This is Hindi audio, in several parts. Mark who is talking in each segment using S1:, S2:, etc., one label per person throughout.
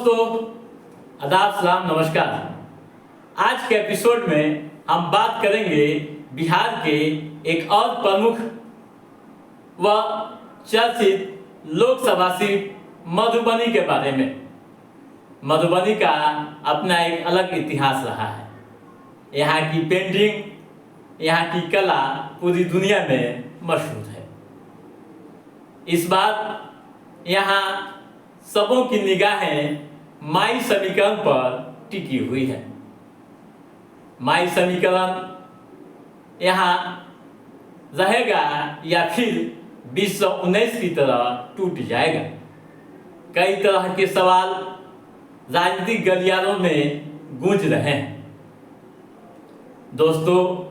S1: दोस्तों, आदाब, सलाम, नमस्कार। आज के एपिसोड में हम बात करेंगे बिहार के एक और प्रमुख व चर्चित लोकसभा सीट मधुबनी के बारे में। मधुबनी का अपना एक अलग इतिहास रहा है। यहाँ की पेंटिंग, यहाँ की कला पूरी दुनिया में मशहूर है। इस बार यहाँ सबों की निगाहें माई समीकरण पर टिकी हुई है। माई समीकरण यहाँ रहेगा या फिर 2019 की तरह टूट जाएगा। कई तरह के सवाल राजनीतिक गलियारों में गूंज रहे हैं। दोस्तों,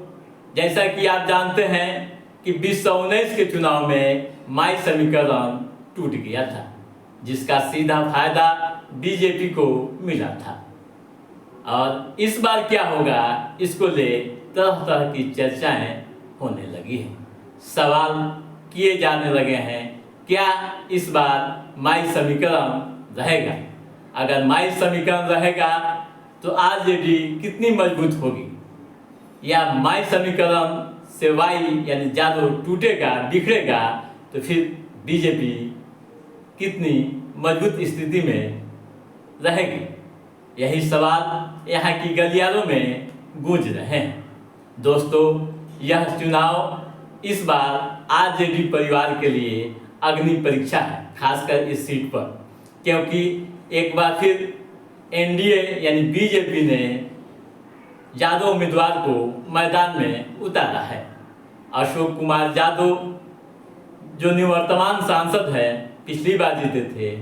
S1: जैसा कि आप जानते हैं कि 2019 के चुनाव में माई समीकरण टूट गया था, जिसका सीधा फायदा बीजेपी को मिला था। और इस बार क्या होगा, इसको ले तरह तरह की चर्चाएं होने लगी हैं। सवाल किए जाने लगे हैं, क्या इस बार माई समीकरण रहेगा? अगर माई समीकरण रहेगा तो आरजेडी कितनी मजबूत होगी, या माई समीकरण से वाई यानी जादू टूटेगा, बिखरेगा तो फिर बीजेपी कितनी मजबूत स्थिति में रहेगी? यही सवाल यहाँ की गलियारों में गूंज रहे हैं। दोस्तों, यह चुनाव इस बार आरजेडी परिवार के लिए अग्नि परीक्षा है, खासकर इस सीट पर, क्योंकि एक बार फिर एनडीए यानी बीजेपी ने यादव उम्मीदवार को मैदान में उतारा है। अशोक कुमार यादव जो निवर्तमान सांसद है, पिछली बार जीते थे,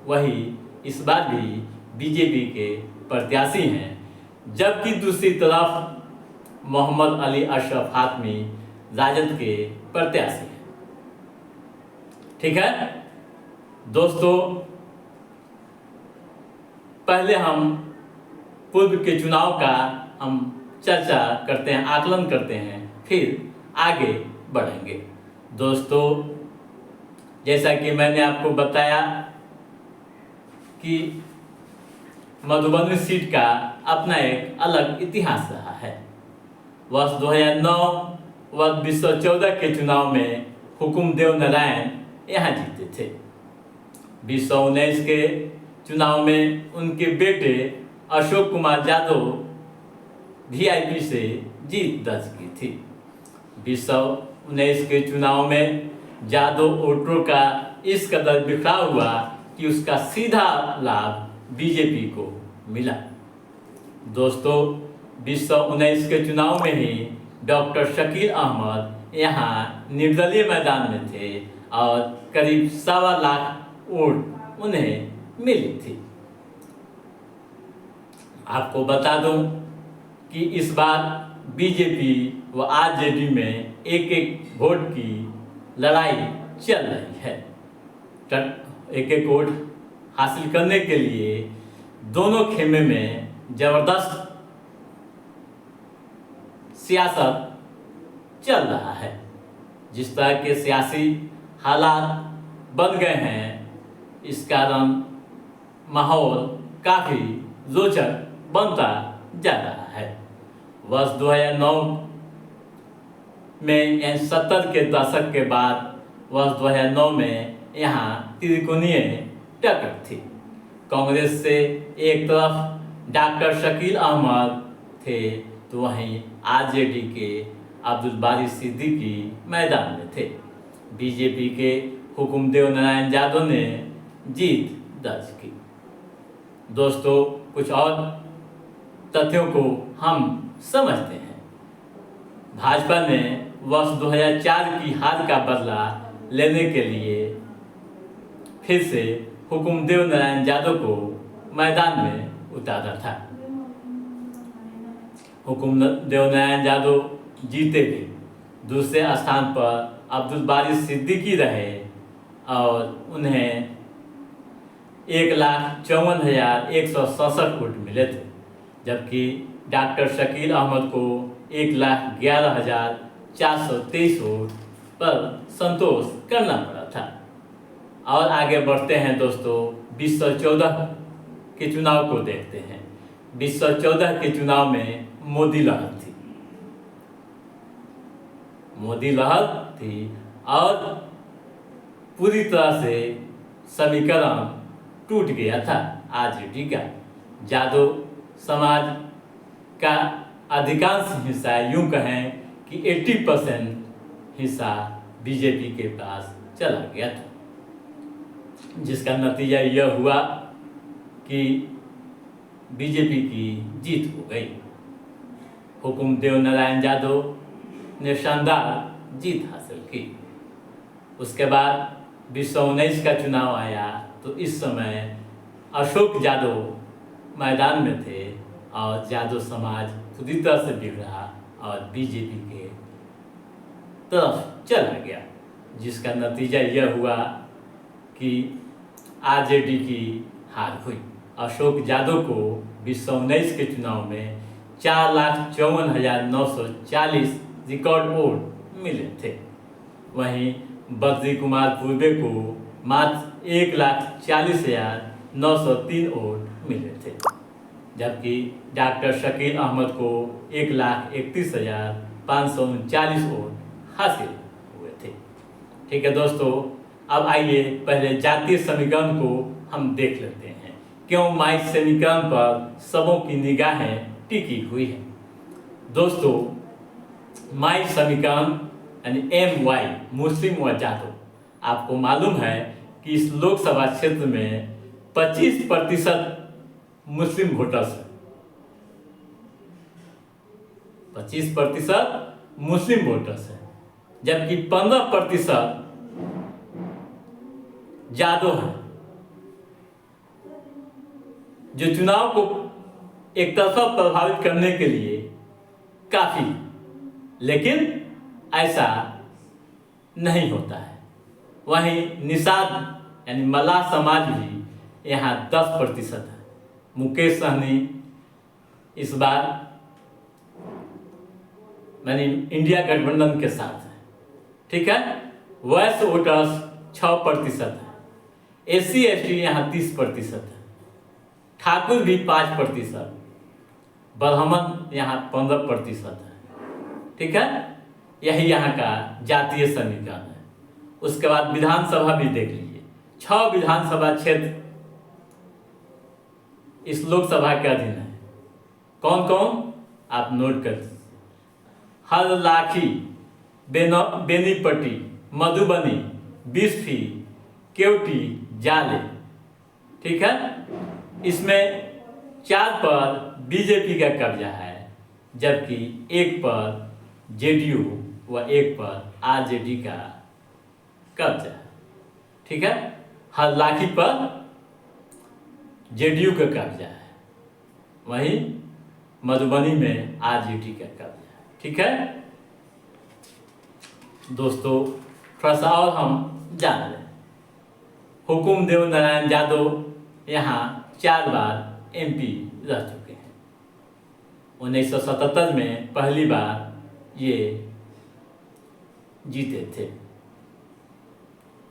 S1: वही इस बार भी बीजेपी के प्रत्याशी हैं। जबकि दूसरी तरफ मोहम्मद अली अशरफ हातमी राजद के प्रत्याशी हैं। ठीक है दोस्तों, पहले हम पूर्व के चुनाव का हम चर्चा करते हैं, आकलन करते हैं, फिर आगे बढ़ेंगे। दोस्तों, जैसा कि मैंने आपको बताया कि मधुबनी सीट का अपना एक अलग इतिहास रहा है। वर्ष 2009 व 2014 के चुनाव में हुकुमदेव नारायण यहाँ जीते थे। 2019 के चुनाव में उनके बेटे अशोक कुमार यादव वीआईपी से जीत दर्ज की थी। 2019 के चुनाव में यादव वोटरों का इस कदर बिखराव हुआ कि उसका सीधा लाभ बीजेपी को मिला। दोस्तों, 2019 के चुनाव में ही डॉक्टर शकील अहमद यहाँ निर्दलीय मैदान में थे और करीब 1.25 लाख वोट उन्हें मिली थी। आपको बता दूं कि इस बार बीजेपी व आरजेडी में एक एक वोट की लड़ाई चल रही है। एक एक वोट हासिल करने के लिए दोनों खेमे में जबरदस्त सियासत चल रहा है। जिस तरह के सियासी हालात बन गए हैं, इस कारण माहौल काफ़ी रोचक बनता जा रहा है। वर्ष 2009 में यानी 70 के दशक के बाद वर्ष 2009 में यहाँ त्रिकोणीय टक्कर थी। कांग्रेस से एक तरफ डॉक्टर शकील अहमद थे, तो वहीं आरजेडी के अब्दुल बारी सिद्दीकी मैदान में थे। बीजेपी के हुकुमदेव नारायण यादव ने जीत दर्ज की। दोस्तों, कुछ और तथ्यों को हम समझते हैं। भाजपा ने वर्ष 2004 की हार का बदला लेने के लिए फिर से हुकुमदेव नारायण यादव को मैदान में उतारा था। हुकुमदेव नारायण यादव जीते भी। दूसरे स्थान पर अब्दुल बारी सिद्दीकी रहे और उन्हें 1,54,167 वोट मिले थे, जबकि डॉक्टर शकील अहमद को 1,11,423 वोट पर संतोष करना पड़ा था। और आगे बढ़ते हैं दोस्तों, 2014 के चुनाव को देखते हैं। 2014 के चुनाव में मोदी लहर थी, और पूरी तरह से समीकरण टूट गया था आरजेडी का। यादव समाज का अधिकांश हिस्सा, यूं कहें कि 80% हिस्सा बीजेपी के पास चला गया था, जिसका नतीजा यह हुआ कि बीजेपी की जीत हो गई। हुकुमदेव नारायण यादव ने शानदार जीत हासिल की। उसके बाद 2019 का चुनाव आया तो इस समय अशोक यादव मैदान में थे और यादव समाज पूरी तरह से बिगड़ा और बीजेपी के तरफ चला गया, जिसका नतीजा यह हुआ कि आरजेडी की हार हुई। अशोक यादव को 2019 के चुनाव में 4,54,940 रिकॉर्ड वोट मिले थे। वहीं बद्री कुमार पूर्वे को मात्र 1,40,903 वोट मिले थे, जबकि डॉक्टर शकील अहमद को 1,31,539 वोट हासिल हुए थे। ठीक है दोस्तों, अब आइए पहले जातीय समीकरण को हम देख लेते हैं। क्यों माई समीकरण पर सबों की निगाहें टिकी हुई है। दोस्तों, माई समीकरण यानी MY मुस्लिम व जादव, आपको मालूम है कि इस लोकसभा क्षेत्र में 25% मुस्लिम वोटर्स हैं। 25% मुस्लिम वोटर्स हैं, जबकि 15% यादव हैं, जो चुनाव को एक तरफा प्रभावित करने के लिए काफी, लेकिन ऐसा नहीं होता है। वहीं निषाद यानी मल्लाह समाज भी यहाँ 10% है। मुकेश सहनी इस बार यानी इंडिया गठबंधन के साथ है। ठीक है, वैश्य वोटर्स 6% है। SC/ST यहाँ 30% है। ठाकुर भी 5%, ब्राह्मण यहाँ 15% है। ठीक है, यही यहाँ का जातीय समीकरण है। उसके बाद विधानसभा भी देख लीजिए। 6 विधानसभा क्षेत्र इस लोकसभा के अधीन है। कौन कौन, आप नोट कर लीजिए। हरलाखी, बेनीपट्टी, मधुबनी, बिस्फी, केवटी, जाले। ठीक है, इसमें 4 पर बीजेपी का कब्जा है, जबकि 1 पर JDU व 1 पर आरजेडी का कब्जा है। ठीक है, हरलाखी पर JDU का कब्जा है, वहीं मधुबनी में आरजेडी का कब्जा है। ठीक है दोस्तों, थोड़ा सा और हम जान लें। हुकुमदेव नारायण यादव यहाँ 4 बार MP रह चुके हैं। 1977 में पहली बार ये जीते थे,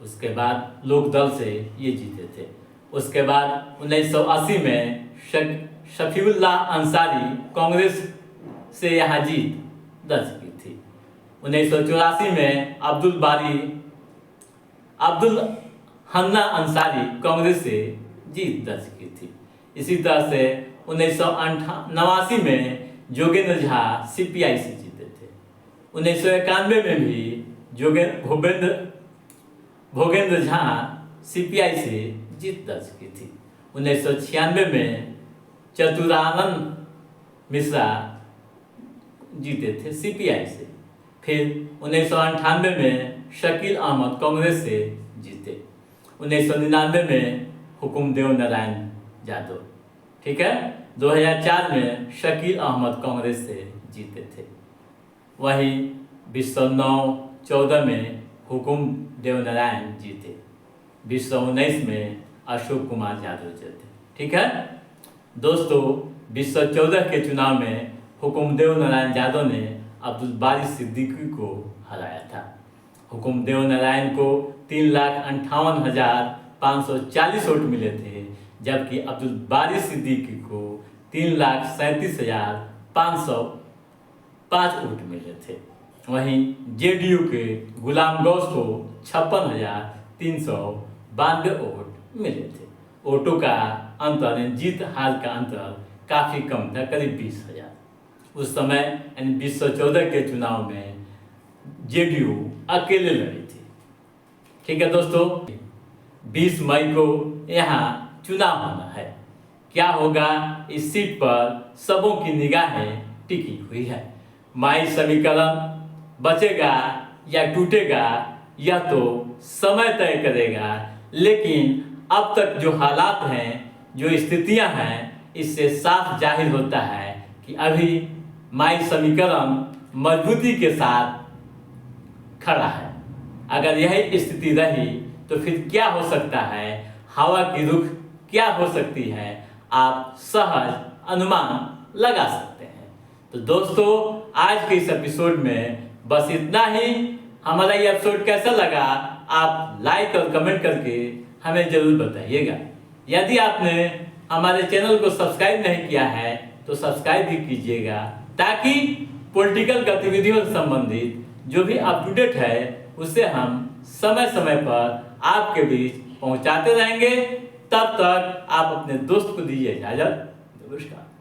S1: उसके बाद लोकदल से ये जीते थे। उसके बाद 1980 में शफीउल्लाह अंसारी कांग्रेस से यहाँ जीत दर्ज की थी। 1984 में अब्दुल हन्ना अंसारी कांग्रेस से जीत दर्ज की थी। इसी तरह से 1989 में जोगेंद्र झा CPI से जीते थे। 1991 में भी भोगेंद्र झा CPI से जीत दर्ज की थी। 1996 में चतुरानंद मिश्रा जीते थे CPI से। फिर 1998 में शकील अहमद कांग्रेस से जीते। 1999 में हुकुमदेव नारायण यादव। ठीक है, 2004 में शकील अहमद कांग्रेस से जीते थे। वहीं 2009-14 में हुकुमदेव नारायण जीते। 2019 में अशोक कुमार यादव जीते। ठीक है दोस्तों, 2014 के चुनाव में हुकुमदेव नारायण यादव ने अब्दुल बारी सिद्दीकी को हराया था। हुकुमदेव नारायण को 3,58,540 वोट मिले थे, जबकि अब्दुल बारी सिद्दीकी को 3,37,505 वोट मिले थे। वहीं जेडीयू के गुलाम गौस को 56,392 वोट मिले थे। वोटों का अंतर, जीत हार का अंतर काफ़ी कम था, करीब 20,000। उस समय यानी 2014 के चुनाव में जेडीयू अकेले लड़ी थी। ठीक है दोस्तों, 20 मई को यहाँ चुनाव होना है। क्या होगा इस सीट पर सबों की निगाहें टिकी हुई है। माई समीकरण बचेगा या टूटेगा यह तो समय तय करेगा, लेकिन अब तक जो हालात हैं, जो स्थितियां हैं, इससे साफ जाहिर होता है कि अभी माई समीकरण मजबूती के साथ खड़ा है। अगर यही स्थिति रही तो फिर क्या हो सकता है, हवा की रुख क्या हो सकती है, आप सहज अनुमान लगा सकते हैं। तो दोस्तों, आज के इस एपिसोड में बस इतना ही। हमारा ये एपिसोड कैसा लगा आप लाइक और कमेंट करके हमें जरूर बताइएगा। यदि आपने हमारे चैनल को सब्सक्राइब नहीं किया है तो सब्सक्राइब भी कीजिएगा, ताकि पॉलिटिकल गतिविधियों से संबंधित जो भी अप टू डेट है उसे हम समय समय पर आपके बीच पहुंचाते रहेंगे। तब तक आप अपने दोस्त को दीजिए इजाजत। नमस्कार।